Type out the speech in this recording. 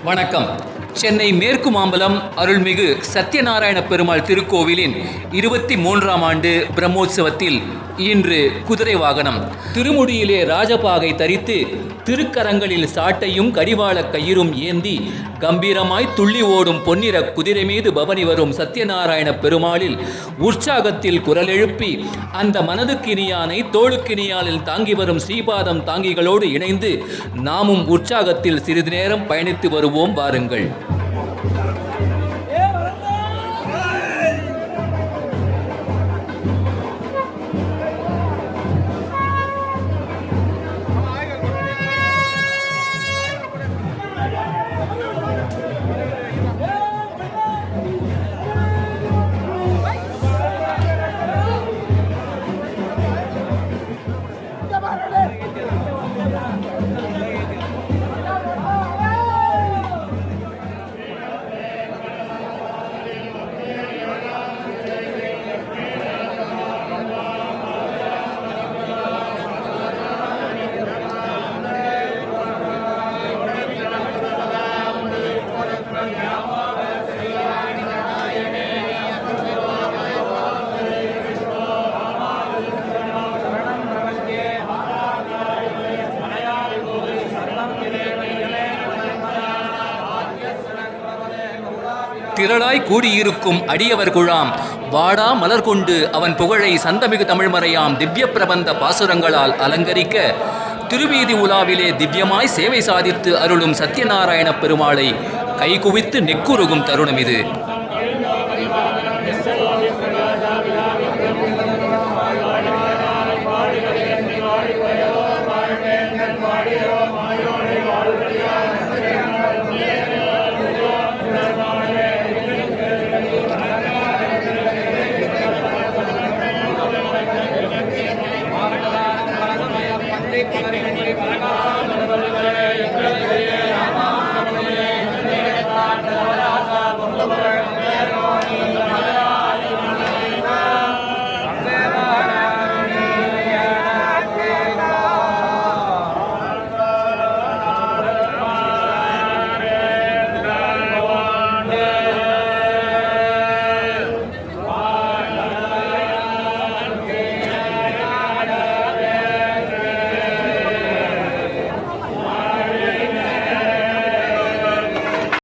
வணக்கம். சென்னை மேற்கு மாம்பலம் அருள்மிகு சத்யநாராயண பெருமாள் திருக்கோவிலின் 23ஆம் ஆண்டு பிரம்மோற்சவத்தில் இன்று குதிரை வாகனம் திருமுடியிலே ராஜபாகை தரித்து திருக்கரங்களில் சாட்டையும் கடிவாள கயிறும் ஏந்தி கம்பீரமாய் துள்ளி ஓடும் பொன்னிற குதிரை மீது பவனி வரும் சத்யநாராயண பெருமாளில் உற்சாகத்தில் குரல் எழுப்பி அந்த மனதுக்கினியானை தோளுக்கினியாலில் தாங்கி வரும் ஸ்ரீபாதம் தாங்கிகளோடு இணைந்து நாமும் உற்சாகத்தில் சிறிது நேரம் பயணித்து வருவோம் வாருங்கள். திரளாய் கூடியிருக்கும் அடியவர் குழாம் வாடா மலர் கொண்டு அவன் புகழை சந்தமிகு தமிழ்மறையாம் திவ்ய பிரபந்த பாசுரங்களால் அலங்கரிக்க திருவீதி உலாவிலே திவ்யமாய் சேவை சாதித்து அருளும் சத்யநாராயண பெருமாளை கைகுவித்து நெக்குருகும் தருணம் இது.